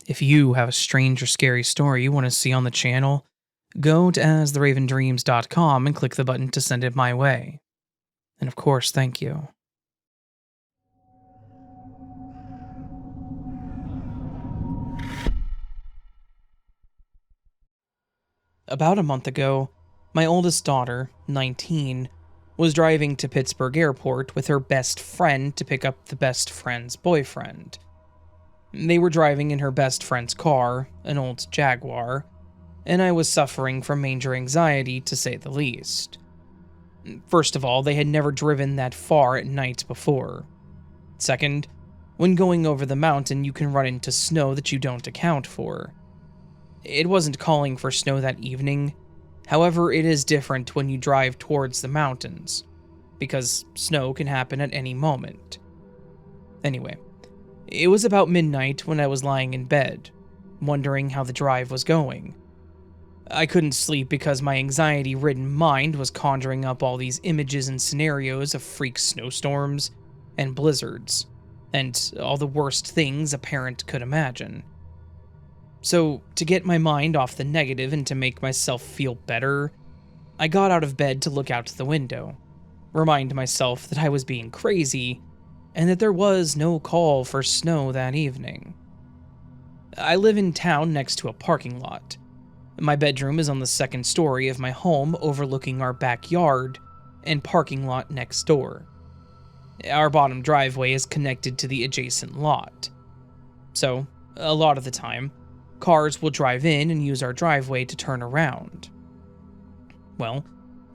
If you have a strange or scary story you want to see on the channel, go to astheravendreams.com and click the button to send it my way. And of course, thank you. About a month ago, my oldest daughter, 19, was driving to Pittsburgh Airport with her best friend to pick up the best friend's boyfriend. They were driving in her best friend's car, an old Jaguar, and I was suffering from major anxiety to say the least. First of all, they had never driven that far at night before. Second, when going over the mountain, you can run into snow that you don't account for. It wasn't calling for snow that evening, however, it is different when you drive towards the mountains, because snow can happen at any moment. Anyway, it was about midnight when I was lying in bed, wondering how the drive was going. I couldn't sleep because my anxiety-ridden mind was conjuring up all these images and scenarios of freak snowstorms and blizzards, and all the worst things a parent could imagine. So, to get my mind off the negative and to make myself feel better, I got out of bed to look out the window, remind myself that I was being crazy, and that there was no call for snow that evening. I live in town next to a parking lot. My bedroom is on the second story of my home overlooking our backyard and parking lot next door. Our bottom driveway is connected to the adjacent lot. So, a lot of the time, cars will drive in and use our driveway to turn around. Well,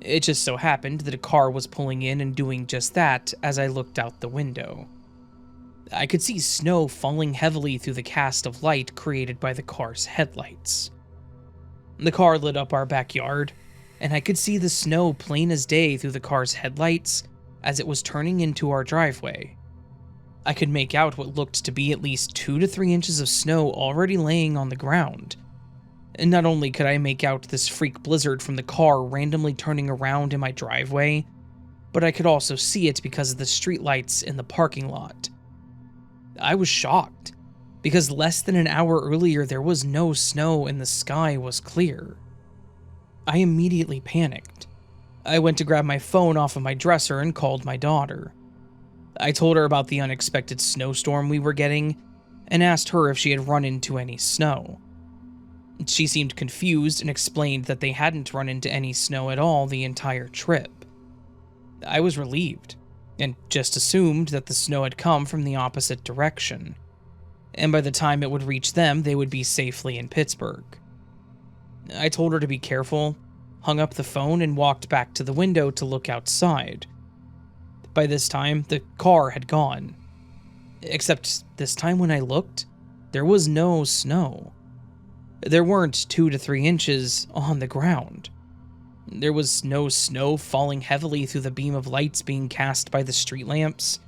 it just so happened that a car was pulling in and doing just that as I looked out the window. I could see snow falling heavily through the cast of light created by the car's headlights. The car lit up our backyard, and I could see the snow plain as day through the car's headlights as it was turning into our driveway. I could make out what looked to be at least 2 to 3 inches of snow already laying on the ground. And not only could I make out this freak blizzard from the car randomly turning around in my driveway, but I could also see it because of the streetlights in the parking lot. I was shocked, because less than an hour earlier there was no snow and the sky was clear. I immediately panicked. I went to grab my phone off of my dresser and called my daughter. I told her about the unexpected snowstorm we were getting, and asked her if she had run into any snow. She seemed confused and explained that they hadn't run into any snow at all the entire trip. I was relieved, and just assumed that the snow had come from the opposite direction, and by the time it would reach them, they would be safely in Pittsburgh. I told her to be careful, hung up the phone, and walked back to the window to look outside. By this time, the car had gone. Except this time when I looked, there was no snow. There weren't 2 to 3 inches on the ground. There was no snow falling heavily through the beam of lights being cast by the street lamps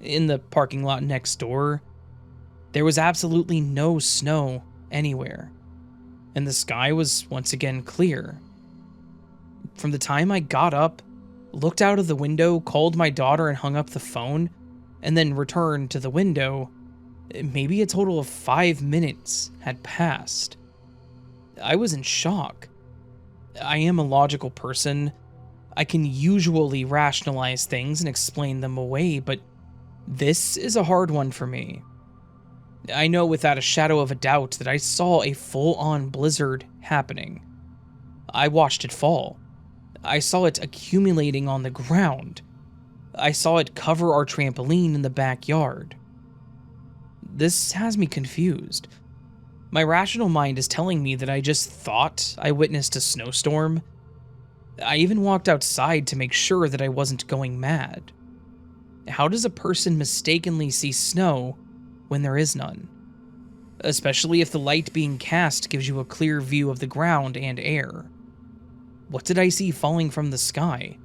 in the parking lot next door. There was absolutely no snow anywhere, and the sky was once again clear. From the time I got up, looked out of the window, called my daughter and hung up the phone, and then returned to the window, maybe a total of 5 minutes had passed. I was in shock. I am a logical person. I can usually rationalize things and explain them away, but this is a hard one for me. I know without a shadow of a doubt that I saw a full-on blizzard happening. I watched it fall. I saw it accumulating on the ground. I saw it cover our trampoline in the backyard. This has me confused. My rational mind is telling me that I just thought I witnessed a snowstorm. I even walked outside to make sure that I wasn't going mad. How does a person mistakenly see snow when there is none? Especially if the light being cast gives you a clear view of the ground and air. What did I see falling from the sky?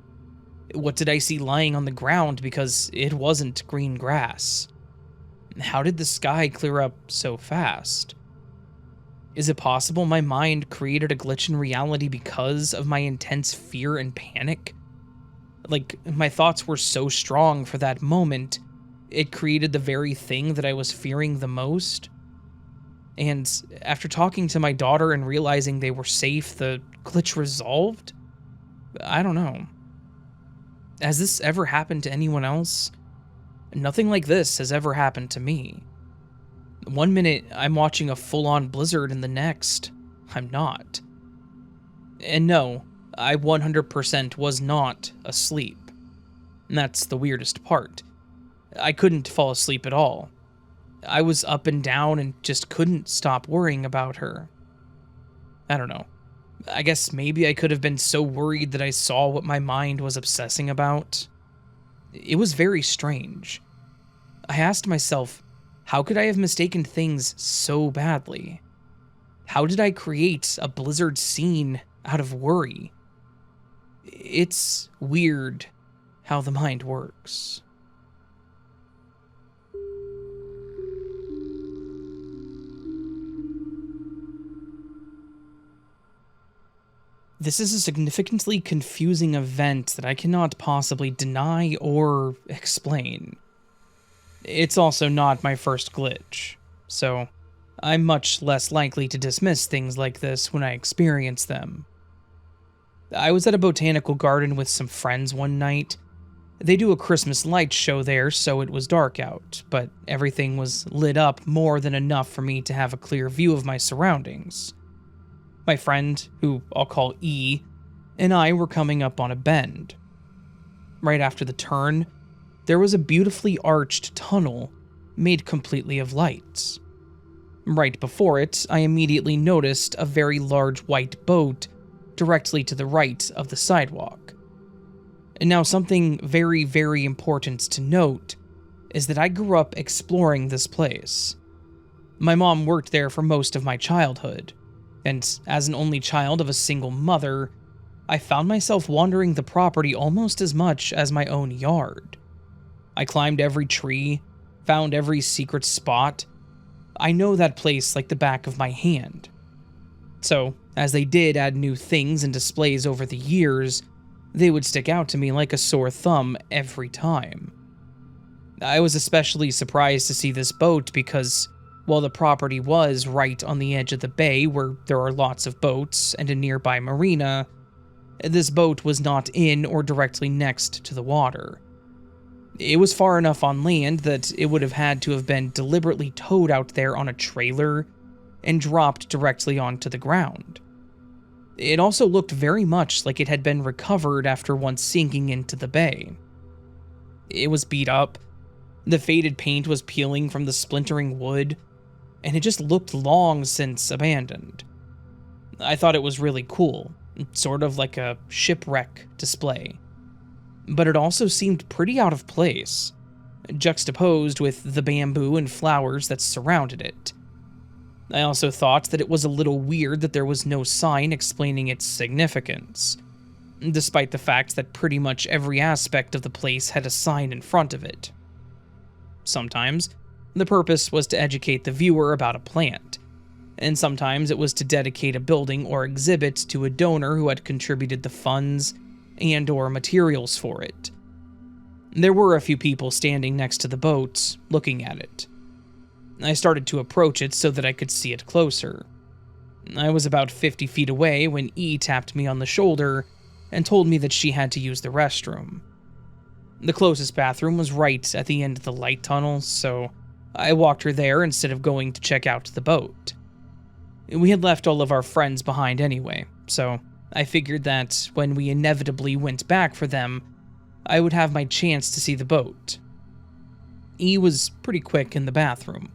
What did I see lying on the ground because it wasn't green grass? How did the sky clear up so fast? Is it possible my mind created a glitch in reality because of my intense fear and panic? Like, my thoughts were so strong for that moment, it created the very thing that I was fearing the most? And after talking to my daughter and realizing they were safe, the glitch resolved? I don't know. Has this ever happened to anyone else? Nothing like this has ever happened to me. One minute, I'm watching a full-on blizzard, and the next, I'm not. And no, I 100% was not asleep. And that's the weirdest part. I couldn't fall asleep at all. I was up and down and just couldn't stop worrying about her. I don't know. I guess maybe I could have been so worried that I saw what my mind was obsessing about. It was very strange. I asked myself, how could I have mistaken things so badly? How did I create a blizzard scene out of worry? It's weird how the mind works. This is a significantly confusing event that I cannot possibly deny or explain. It's also not my first glitch, so I'm much less likely to dismiss things like this when I experience them. I was at a botanical garden with some friends one night. They do a Christmas light show there, so it was dark out, but everything was lit up more than enough for me to have a clear view of my surroundings. My friend, who I'll call E, and I were coming up on a bend. Right after the turn, there was a beautifully arched tunnel made completely of lights. Right before it, I immediately noticed a very large white boat directly to the right of the sidewalk. And now something very, very important to note is that I grew up exploring this place. My mom worked there for most of my childhood, and as an only child of a single mother, I found myself wandering the property almost as much as my own yard. I climbed every tree, found every secret spot. I know that place like the back of my hand. So, as they did add new things and displays over the years, they would stick out to me like a sore thumb every time. I was especially surprised to see this boat because, while the property was right on the edge of the bay where there are lots of boats and a nearby marina, this boat was not in or directly next to the water. It was far enough on land that it would have had to have been deliberately towed out there on a trailer and dropped directly onto the ground. It also looked very much like it had been recovered after once sinking into the bay. It was beat up, the faded paint was peeling from the splintering wood, and it just looked long since abandoned. I thought it was really cool, sort of like a shipwreck display. But it also seemed pretty out of place, juxtaposed with the bamboo and flowers that surrounded it. I also thought that it was a little weird that there was no sign explaining its significance, despite the fact that pretty much every aspect of the place had a sign in front of it. Sometimes, the purpose was to educate the viewer about a plant, and sometimes it was to dedicate a building or exhibit to a donor who had contributed the funds and/or materials for it. There were a few people standing next to the boat, looking at it. I started to approach it so that I could see it closer. I was about 50 feet away when E tapped me on the shoulder and told me that she had to use the restroom. The closest bathroom was right at the end of the light tunnel, so I walked her there instead of going to check out the boat. We had left all of our friends behind anyway, so I figured that when we inevitably went back for them, I would have my chance to see the boat. E was pretty quick in the bathroom,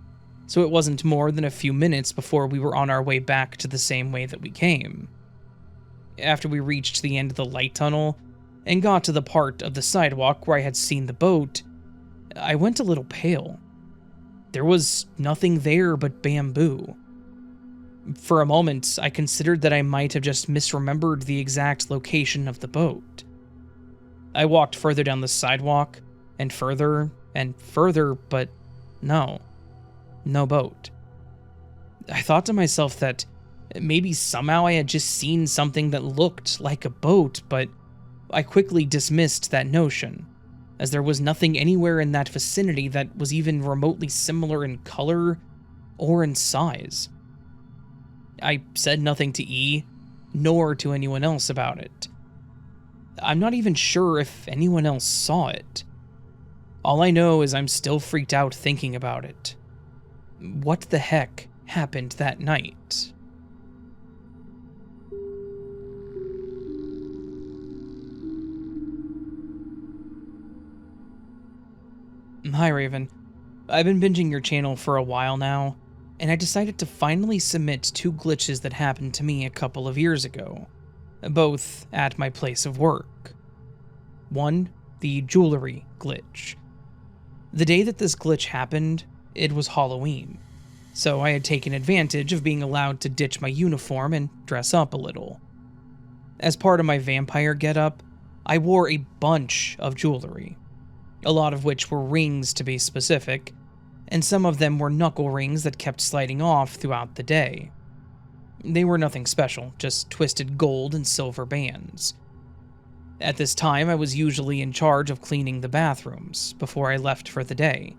so it wasn't more than a few minutes before we were on our way back to the same way that we came. After we reached the end of the light tunnel and got to the part of the sidewalk where I had seen the boat, I went a little pale. There was nothing there but bamboo. For a moment, I considered that I might have just misremembered the exact location of the boat. I walked further down the sidewalk, and further, but no boat. I thought to myself that maybe somehow I had just seen something that looked like a boat, but I quickly dismissed that notion, as there was nothing anywhere in that vicinity that was even remotely similar in color or in size. I said nothing to E, nor to anyone else about it. I'm not even sure if anyone else saw it. All I know is I'm still freaked out thinking about it. What the heck happened that night? Hi Raven. I've been binging your channel for a while now, and I decided to finally submit 2 glitches that happened to me a couple of years ago, both at my place of work. 1, the jewelry glitch. The day that this glitch happened, it was Halloween, so I had taken advantage of being allowed to ditch my uniform and dress up a little. As part of my vampire getup, I wore a bunch of jewelry, a lot of which were rings to be specific, and some of them were knuckle rings that kept sliding off throughout the day. They were nothing special, just twisted gold and silver bands. At this time, I was usually in charge of cleaning the bathrooms before I left for the day,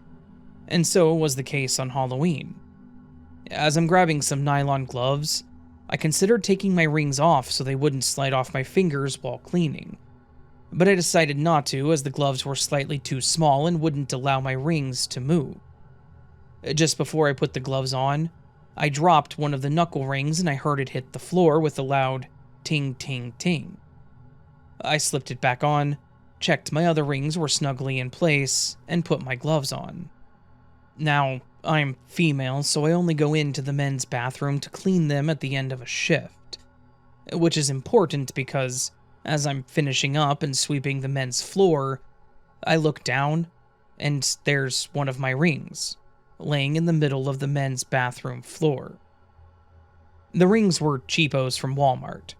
and so was the case on Halloween. As I'm grabbing some nylon gloves, I considered taking my rings off so they wouldn't slide off my fingers while cleaning, but I decided not to as the gloves were slightly too small and wouldn't allow my rings to move. Just before I put the gloves on, I dropped one of the knuckle rings and I heard it hit the floor with a loud ting ting ting. I slipped it back on, checked my other rings were snugly in place, and put my gloves on. Now, I'm female, so I only go into the men's bathroom to clean them at the end of a shift, which is important because as I'm finishing up and sweeping the men's floor, I look down, and there's one of my rings, laying in the middle of the men's bathroom floor. The rings were cheapos from Walmart,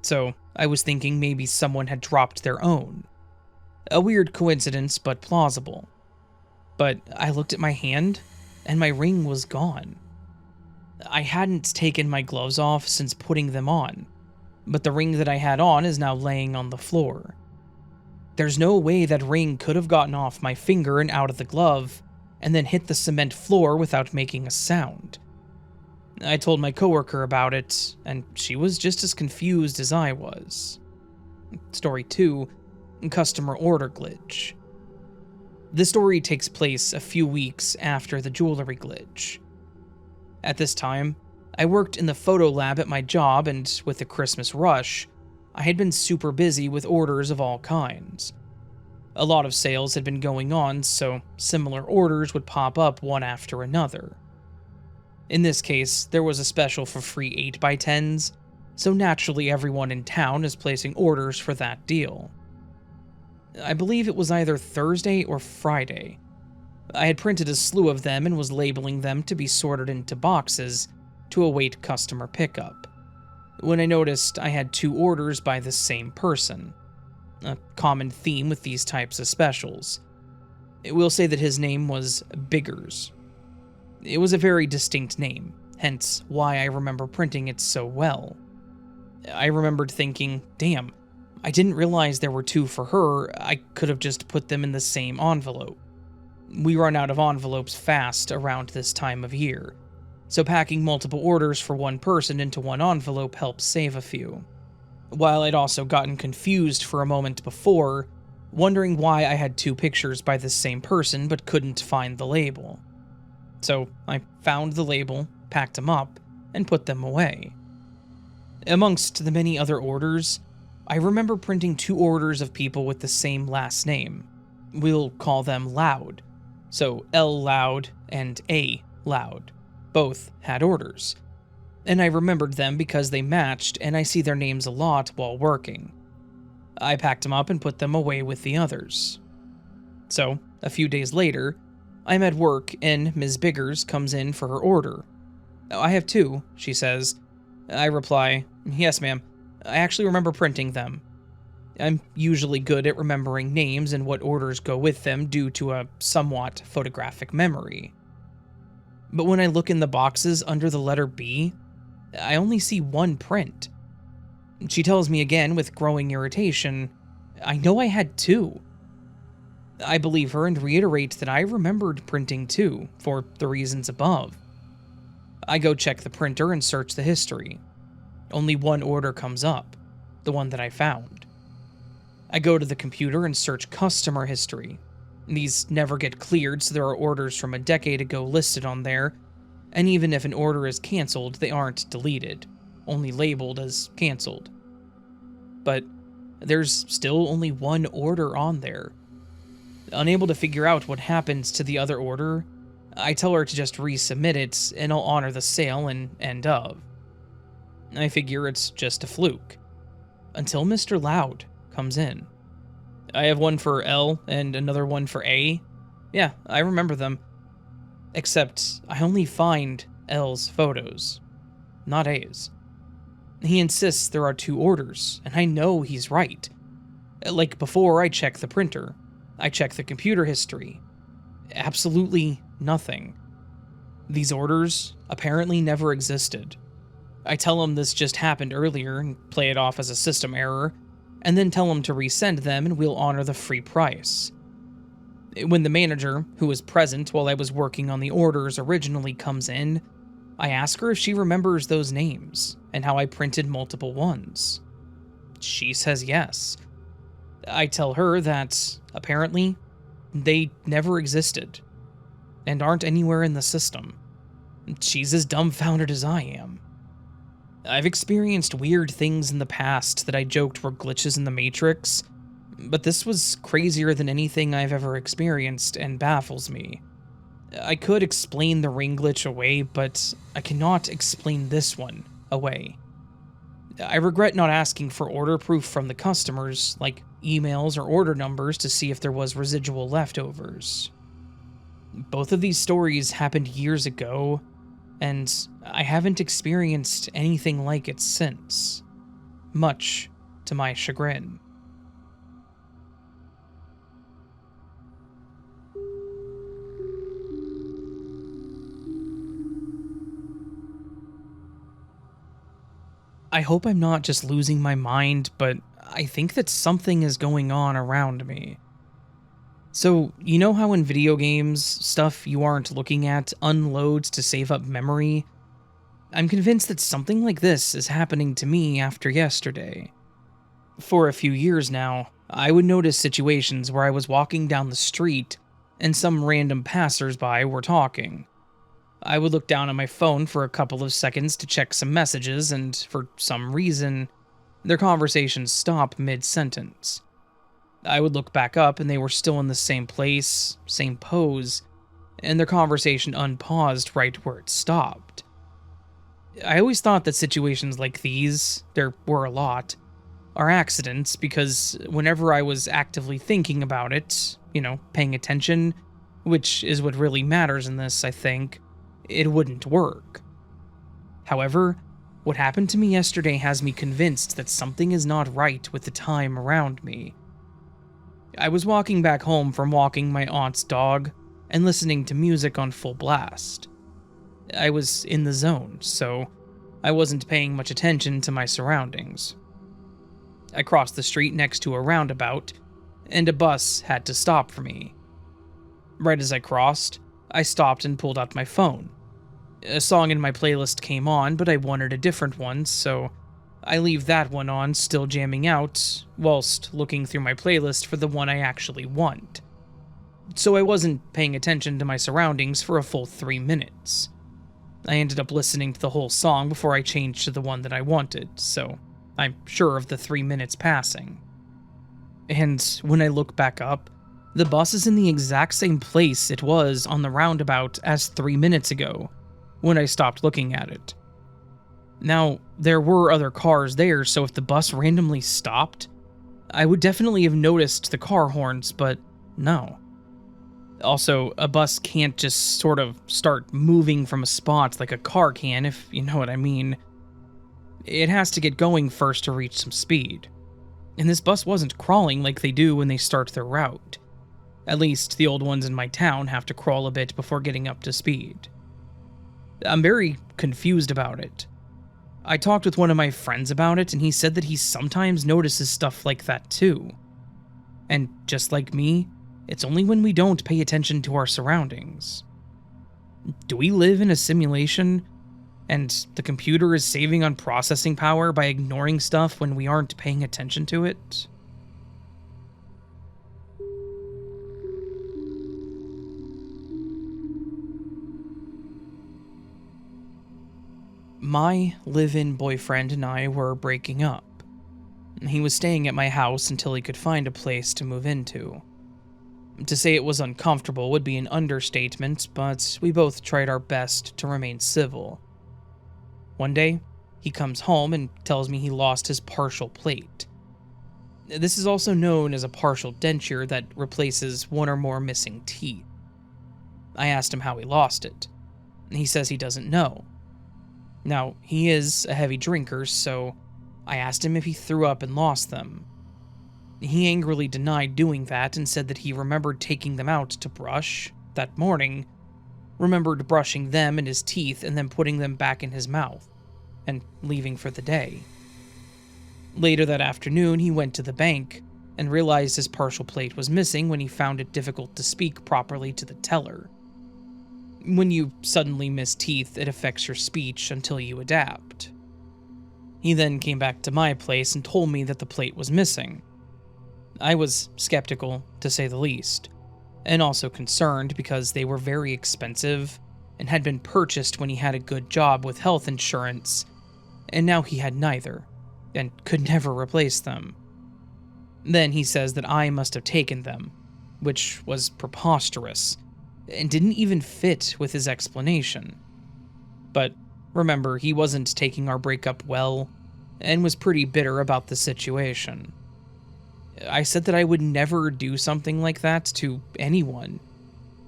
so I was thinking maybe someone had dropped their own. A weird coincidence, but plausible. But I looked at my hand, and my ring was gone. I hadn't taken my gloves off since putting them on, but the ring that I had on is now laying on the floor. There's no way that ring could have gotten off my finger and out of the glove, and then hit the cement floor without making a sound. I told my coworker about it, and she was just as confused as I was. Story 2, customer order glitch. This story takes place a few weeks after the jewelry glitch. At this time, I worked in the photo lab at my job, and with the Christmas rush, I had been super busy with orders of all kinds. A lot of sales had been going on, so similar orders would pop up one after another. In this case, there was a special for free 8x10s, so naturally everyone in town is placing orders for that deal. I believe it was either Thursday or Friday. I had printed a slew of them and was labeling them to be sorted into boxes to await customer pickup, when I noticed I had 2 orders by the same person. A common theme with these types of specials. We'll say that his name was Biggers. It was a very distinct name, hence why I remember printing it so well. I remembered thinking, damn, I didn't realize there were 2 for her, I could have just put them in the same envelope. We run out of envelopes fast around this time of year, so packing multiple orders for one person into one envelope helps save a few. While I'd also gotten confused for a moment before, wondering why I had 2 pictures by the same person but couldn't find the label. So I found the label, packed them up, and put them away. Amongst the many other orders, I remember printing 2 orders of people with the same last name. We'll call them Loud. So L Loud and A Loud. Both had orders. And I remembered them because they matched and I see their names a lot while working. I packed them up and put them away with the others. So, a few days later, I'm at work and Ms. Biggers comes in for her order. I have 2, she says. I reply, yes ma'am, I actually remember printing them. I'm usually good at remembering names and what orders go with them due to a somewhat photographic memory. But when I look in the boxes under the letter B, I only see 1 print. She tells me again with growing irritation, I know I had 2. I believe her and reiterate that I remembered printing 2, for the reasons above. I go check the printer and search the history. Only one order comes up, the one that I found. I go to the computer and search customer history. These never get cleared, so there are orders from a decade ago listed on there, and even if an order is cancelled, they aren't deleted, only labeled as cancelled. But there's still only one order on there. Unable to figure out what happens to the other order, I tell her to just resubmit it and I'll honor the sale and end of. I figure it's just a fluke. Until Mr. Loud comes in. I have one for L and another one for A. Yeah, I remember them. Except I only find L's photos, not A's. He insists there are two orders, and I know he's right. Like before, I check the printer. I check the computer history. Absolutely nothing. These orders apparently never existed. I tell him this just happened earlier and play it off as a system error, and then tell him to resend them and we'll honor the free price. When the manager, who was present while I was working on the orders originally, comes in, I ask her if she remembers those names and how I printed multiple ones. She says yes. I tell her that, apparently, they never existed and aren't anywhere in the system. She's as dumbfounded as I am. I've experienced weird things in the past that I joked were glitches in the Matrix, but this was crazier than anything I've ever experienced and baffles me. I could explain the ring glitch away, but I cannot explain this one away. I regret not asking for order proof from the customers, like emails or order numbers, to see if there was residual leftovers. Both of these stories happened years ago, and I haven't experienced anything like it since, much to my chagrin. I hope I'm not just losing my mind, but I think that something is going on around me. So, you know how in video games, stuff you aren't looking at unloads to save up memory? I'm convinced that something like this is happening to me after yesterday. For a few years now, I would notice situations where I was walking down the street and some random passersby were talking. I would look down at my phone for a couple of seconds to check some messages, and for some reason, their conversations stop mid-sentence. I would look back up and they were still in the same place, same pose, and their conversation unpaused right where it stopped. I always thought that situations like these, there were a lot, are accidents because whenever I was actively thinking about it, paying attention, which is what really matters in this, I think, it wouldn't work. However, what happened to me yesterday has me convinced that something is not right with the time around me. I was walking back home from walking my aunt's dog and listening to music on full blast. I was in the zone, so I wasn't paying much attention to my surroundings. I crossed the street next to a roundabout, and a bus had to stop for me. Right as I crossed, I stopped and pulled out my phone. A song in my playlist came on, but I wanted a different one, so I leave that one on, still jamming out, whilst looking through my playlist for the one I actually want. So I wasn't paying attention to my surroundings for a full 3 minutes. I ended up listening to the whole song before I changed to the one that I wanted, so I'm sure of the 3 minutes passing. And when I look back up, the bus is in the exact same place it was on the roundabout as 3 minutes ago, when I stopped looking at it. Now, there were other cars there, so if the bus randomly stopped, I would definitely have noticed the car horns, but no. Also, a bus can't just sort of start moving from a spot like a car can, if you know what I mean. It has to get going first to reach some speed. And this bus wasn't crawling like they do when they start their route. At least, the old ones in my town have to crawl a bit before getting up to speed. I'm very confused about it. I talked with one of my friends about it, and he said that he sometimes notices stuff like that too. And just like me, it's only when we don't pay attention to our surroundings. Do we live in a simulation, and the computer is saving on processing power by ignoring stuff when we aren't paying attention to it? My live-in boyfriend and I were breaking up. He was staying at my house until he could find a place to move into. To say it was uncomfortable would be an understatement, but we both tried our best to remain civil. One day, he comes home and tells me he lost his partial plate. This is also known as a partial denture that replaces one or more missing teeth. I asked him how he lost it. He says he doesn't know. Now, he is a heavy drinker, so I asked him if he threw up and lost them. He angrily denied doing that and said that he remembered taking them out to brush that morning, remembered brushing them and his teeth and then putting them back in his mouth, and leaving for the day. Later that afternoon, he went to the bank and realized his partial plate was missing when he found it difficult to speak properly to the teller. When you suddenly miss teeth, it affects your speech until you adapt. He then came back to my place and told me that the plate was missing. I was skeptical, to say the least, and also concerned because they were very expensive and had been purchased when he had a good job with health insurance, and now he had neither, and could never replace them. Then he says that I must have taken them, which was preposterous, and didn't even fit with his explanation. But remember, he wasn't taking our breakup well, and was pretty bitter about the situation. I said that I would never do something like that to anyone,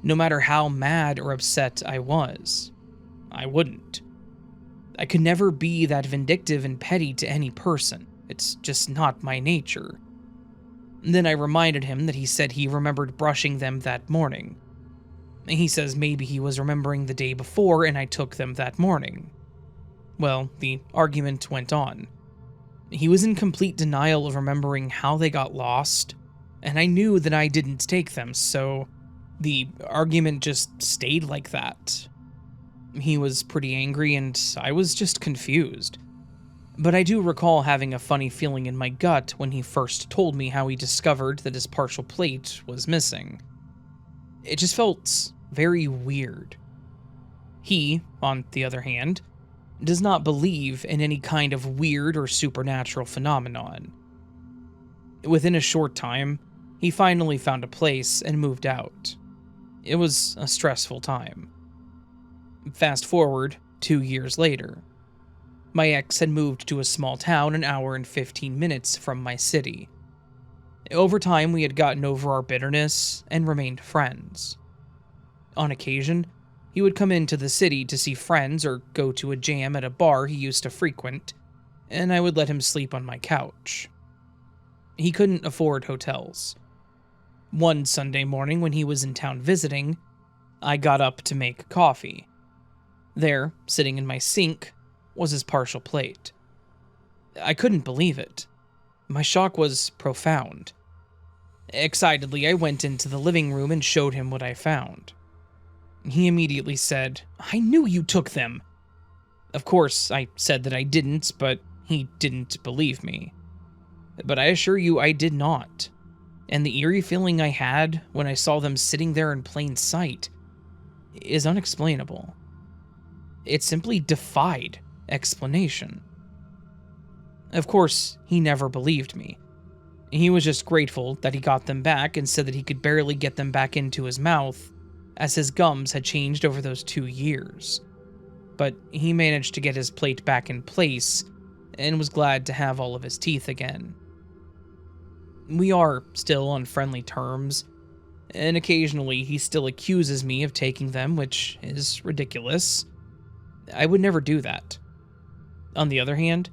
no matter how mad or upset I was. I wouldn't. I could never be that vindictive and petty to any person. It's just not my nature. Then I reminded him that he said he remembered brushing them that morning. He says maybe he was remembering the day before and I took them that morning. Well, the argument went on. He was in complete denial of remembering how they got lost, and I knew that I didn't take them, so the argument just stayed like that. He was pretty angry and I was just confused. But I do recall having a funny feeling in my gut when he first told me how he discovered that his partial plate was missing. It just felt very weird. He, on the other hand, does not believe in any kind of weird or supernatural phenomenon. Within a short time, he finally found a place and moved out. It was a stressful time. Fast forward 2 years later. My ex had moved to a small town an hour and 15 minutes from my city. Over time, we had gotten over our bitterness and remained friends. On occasion, he would come into the city to see friends or go to a jam at a bar he used to frequent, and I would let him sleep on my couch. He couldn't afford hotels. One Sunday morning when he was in town visiting, I got up to make coffee. There, sitting in my sink, was his partial plate. I couldn't believe it. My shock was profound. Excitedly, I went into the living room and showed him what I found. He immediately said, "I knew you took them." Of course, I said that I didn't, but he didn't believe me. But I assure you I did not. And the eerie feeling I had when I saw them sitting there in plain sight is unexplainable. It simply defied explanation. Of course, he never believed me. He was just grateful that he got them back and said that he could barely get them back into his mouth, as his gums had changed over those 2 years. But he managed to get his plate back in place, and was glad to have all of his teeth again. We are still on friendly terms, and occasionally he still accuses me of taking them, which is ridiculous. I would never do that. On the other hand,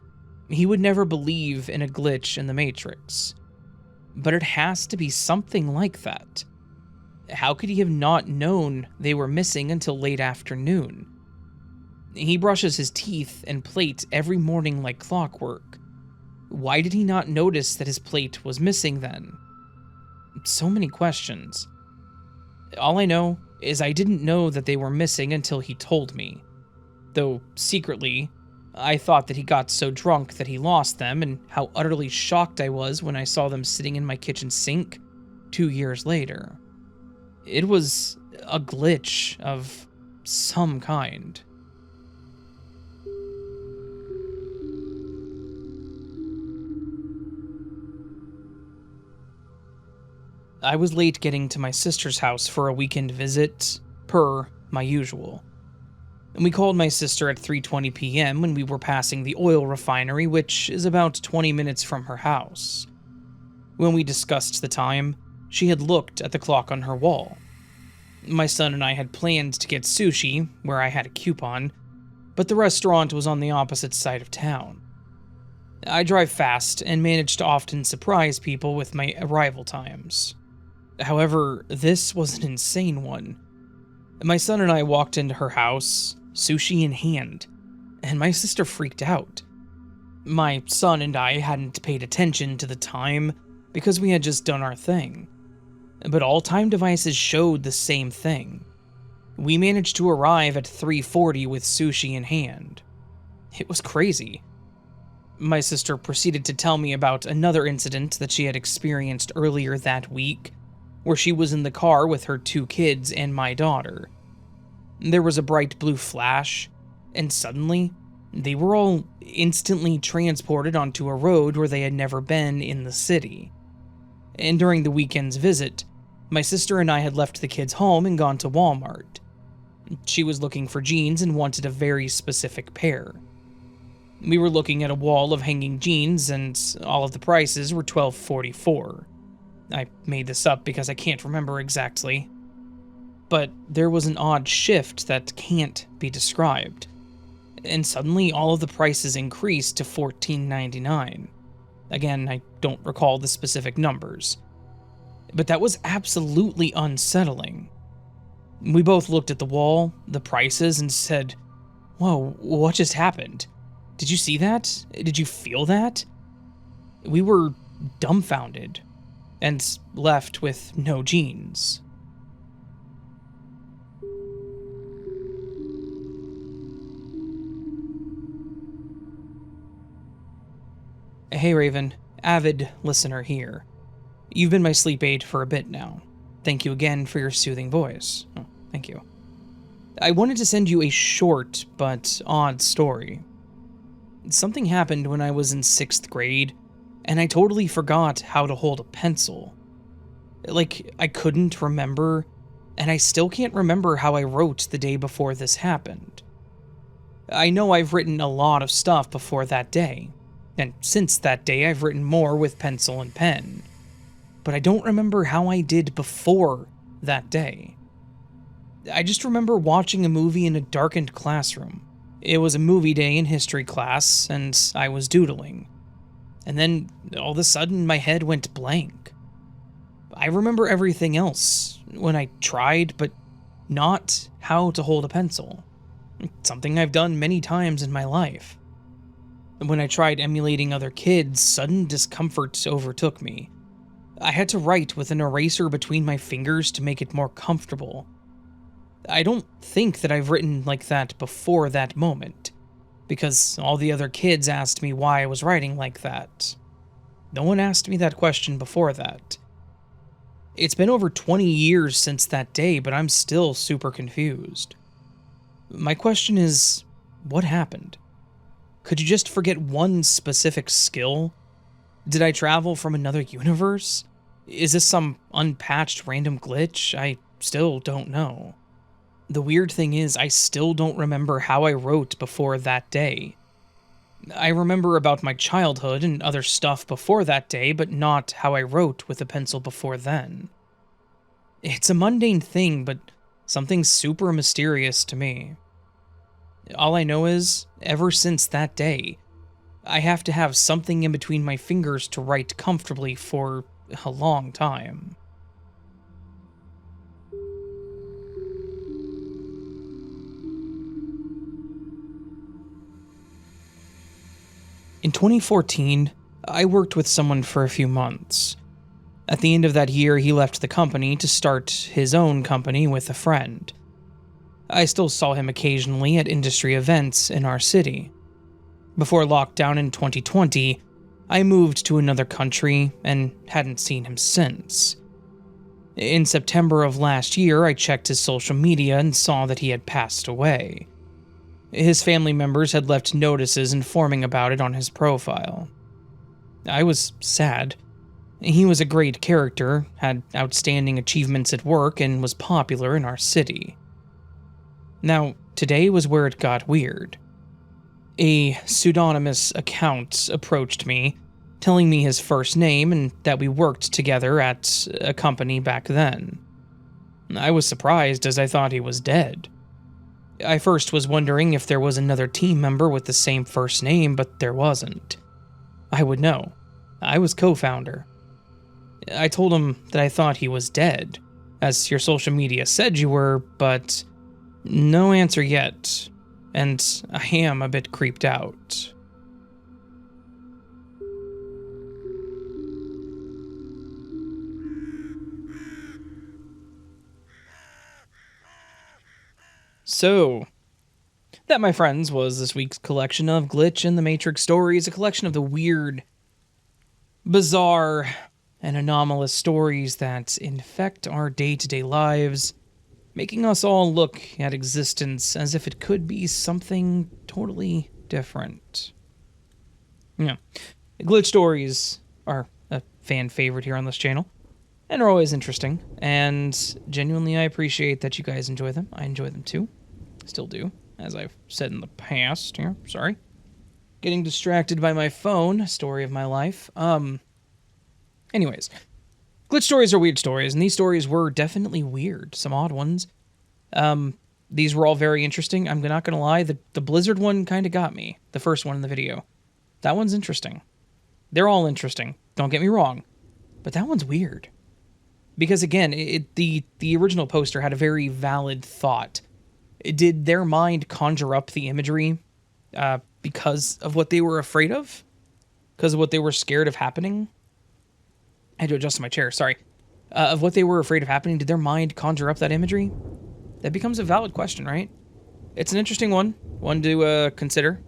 he would never believe in a glitch in the Matrix. But it has to be something like that. How could he have not known they were missing until late afternoon? He brushes his teeth and plate every morning like clockwork. Why did he not notice that his plate was missing then? So many questions. All I know is I didn't know that they were missing until he told me. though secretly, I thought that he got so drunk that he lost them, and how utterly shocked I was when I saw them sitting in my kitchen sink 2 years later. It was a glitch of some kind. I was late getting to my sister's house for a weekend visit, per my usual. And we called my sister at 3:20 p.m. when we were passing the oil refinery, which is about 20 minutes from her house. When we discussed the time, she had looked at the clock on her wall. My son and I had planned to get sushi, where I had a coupon, but the restaurant was on the opposite side of town. I drive fast and manage to often surprise people with my arrival times. However, this was an insane one. My son and I walked into her house, sushi in hand, and my sister freaked out. My son and I hadn't paid attention to the time because we had just done our thing, but all time devices showed the same thing. We managed to arrive at 3:40 with sushi in hand. It was crazy. My sister proceeded to tell me about another incident that she had experienced earlier that week, where she was in the car with her 2 kids and my daughter. There was a bright blue flash, and suddenly, they were all instantly transported onto a road where they had never been in the city. And during the weekend's visit, my sister and I had left the kids home and gone to Walmart. She was looking for jeans and wanted a very specific pair. We were looking at a wall of hanging jeans, and all of the prices were $12.44. I made this up because I can't remember exactly. But there was an odd shift that can't be described. And suddenly all of the prices increased to $14.99. Again, I don't recall the specific numbers. But that was absolutely unsettling. We both looked at the wall, the prices, and said, "Whoa, what just happened? Did you see that? Did you feel that?" We were dumbfounded and left with no jeans. Hey Raven, avid listener here. You've been my sleep aid for a bit now. Thank you again for your soothing voice. Oh, thank you. I wanted to send you a short but odd story. Something happened when I was in 6th grade, and I totally forgot how to hold a pencil. Like, I couldn't remember, and I still can't remember how I wrote the day before this happened. I know I've written a lot of stuff before that day, and since that day I've written more with pencil and pen, but I don't remember how I did before that day. I just remember watching a movie in a darkened classroom. It was a movie day in history class, and I was doodling. And then, all of a sudden, my head went blank. I remember everything else when I tried, but not how to hold a pencil. Something I've done many times in my life. When I tried emulating other kids, sudden discomfort overtook me. I had to write with an eraser between my fingers to make it more comfortable. I don't think that I've written like that before that moment, because all the other kids asked me why I was writing like that. No one asked me that question before that. It's been over 20 years since that day, but I'm still super confused. My question is, what happened? Could you just forget one specific skill? Did I travel from another universe? Is this some unpatched random glitch? I still don't know. The weird thing is, I still don't remember how I wrote before that day. I remember about my childhood and other stuff before that day, but not how I wrote with a pencil before then. It's a mundane thing, but something super mysterious to me. All I know is, ever since that day, I have to have something in between my fingers to write comfortably for a long time. In 2014, I worked with someone for a few months. At the end of that year, he left the company to start his own company with a friend. I still saw him occasionally at industry events in our city. Before lockdown in 2020, I moved to another country and hadn't seen him since. In September of last year, I checked his social media and saw that he had passed away. His family members had left notices informing about it on his profile. I was sad. He was a great character, had outstanding achievements at work, and was popular in our city. Now, today was where it got weird. A pseudonymous account approached me, telling me his first name and that we worked together at a company back then. I was surprised as I thought he was dead. I first was wondering if there was another team member with the same first name, but there wasn't. I would know. I was co-founder. I told him that I thought he was dead, as your social media said you were, but no answer yet, and I am a bit creeped out. So, that, my friends, was this week's collection of Glitch in the Matrix stories, a collection of the weird, bizarre, and anomalous stories that infect our day-to-day lives, making us all look at existence as if it could be something totally different. Yeah, Glitch stories are a fan favorite here on this channel, and are always interesting, and genuinely I appreciate that you guys enjoy them. I enjoy them too. Still do, as I've said in the past here. Sorry. Getting distracted by my phone. Story of my life. Anyways. Glitch stories are weird stories, and these stories were definitely weird. Some odd ones. These were all very interesting. I'm not gonna lie, the Blizzard one kind of got me. The first one in the video. That one's interesting. They're all interesting. Don't get me wrong. But that one's weird. Because again, the original poster had a very valid thought. Did their mind conjure up the imagery because of what they were afraid of? Because of what they were scared of happening? I had to adjust my chair, sorry. Of what they were afraid of happening, did their mind conjure up that imagery? That becomes a valid question, right? It's an interesting one to consider,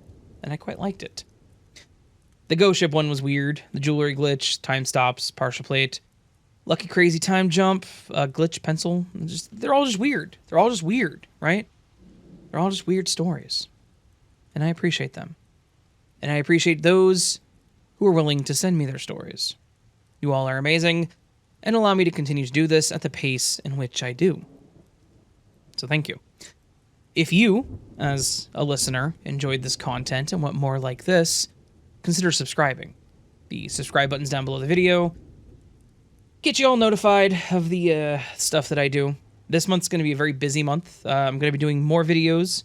and I quite liked it. The ghost ship one was weird. The jewelry glitch, time stops, partial plate, lucky crazy time jump, glitch pencil. They're all just weird. They're all just weird, right? They're all just weird stories. And I appreciate them. And I appreciate those who are willing to send me their stories. You all are amazing, and allow me to continue to do this at the pace in which I do. So thank you. If you, as a listener, enjoyed this content and want more like this, consider subscribing. The subscribe button's down below the video. Get you all notified of the stuff that I do. This month's going to be a very busy month. I'm going to be doing more videos,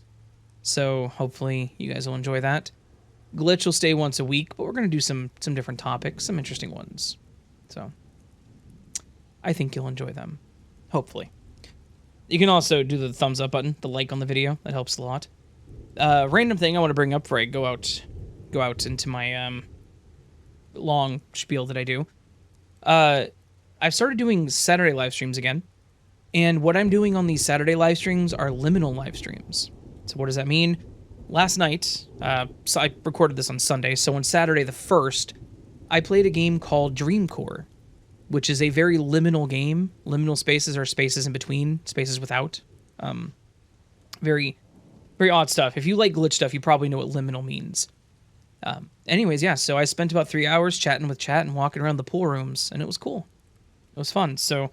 so hopefully you guys will enjoy that. Glitch will stay once a week, but we're going to do some different topics, some interesting ones. So, I think you'll enjoy them. Hopefully. You can also do the thumbs up button, the like on the video. That helps a lot. Random thing I want to bring up before I go out into my long spiel that I do. I've started doing Saturday live streams again. And what I'm doing on these Saturday live streams are liminal live streams. So what does that mean? Last night, so I recorded this on Sunday, so on Saturday the 1st, I played a game called Dreamcore, which is a very liminal game. Liminal spaces are spaces in between, spaces without. Very, very odd stuff. If you like glitch stuff, you probably know what liminal means. Anyways, yeah, so I spent about 3 hours chatting with chat and walking around the pool rooms, and it was cool. It was fun. So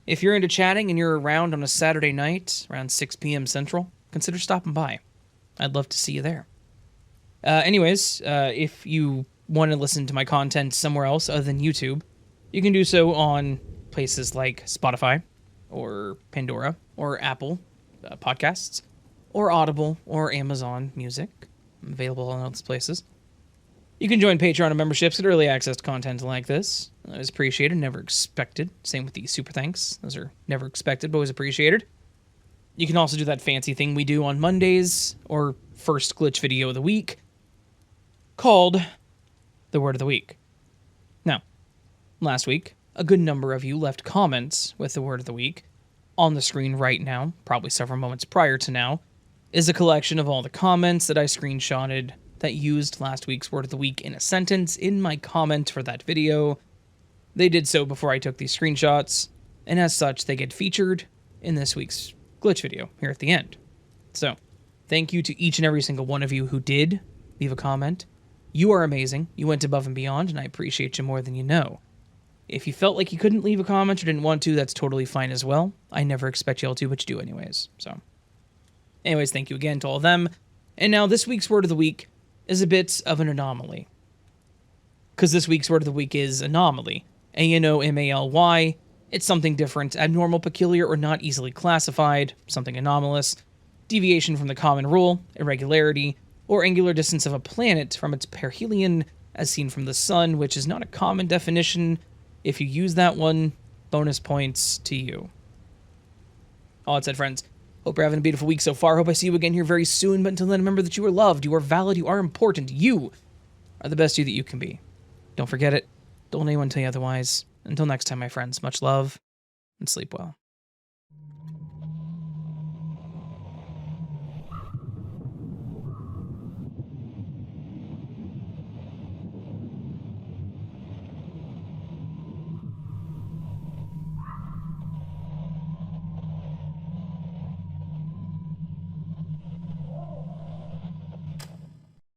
if you're into chatting and you're around on a Saturday night, around 6 p.m. Central, consider stopping by. I'd love to see you there. Anyways, if you want to listen to my content somewhere else other than YouTube, you can do so on places like Spotify, or Pandora, or Apple Podcasts, or Audible, or Amazon Music. I'm available on those places. You can join Patreon memberships, get early access to content like this. That is appreciated, never expected. Same with the super thanks. Those are never expected, but always appreciated. You can also do that fancy thing we do on Mondays, or first glitch video of the week, called the Word of the Week. Now, last week, a good number of you left comments with the Word of the Week, On the screen right now, probably several moments prior to now, is a collection of all the comments that I screenshotted that used last week's word of the week in a sentence in my comment for that video. They did so before I took these screenshots, and as such, they get featured in this week's glitch video here at the end. So, thank you to each and every single one of you who did leave a comment. You are amazing. You went above and beyond, and I appreciate you more than you know. If you felt like you couldn't leave a comment or didn't want to, that's totally fine as well. I never expect y'all to, but you do anyways. So, anyways, thank you again to all of them. And now this week's word of the week is a bit of an anomaly. Because this week's word of the week is anomaly. A-N-O-M-A-L-Y. It's something different, abnormal, peculiar, or not easily classified, something anomalous, deviation from the common rule, irregularity, or angular distance of a planet from its perihelion as seen from the sun, which is not a common definition. If you use that one, bonus points to you. All that said, friends, hope you're having a beautiful week so far. Hope I see you again here very soon, but until then, remember that you are loved, you are valid, you are important, you are the best you that you can be. Don't forget it. Don't let anyone tell you otherwise. Until next time, my friends, much love, and sleep well.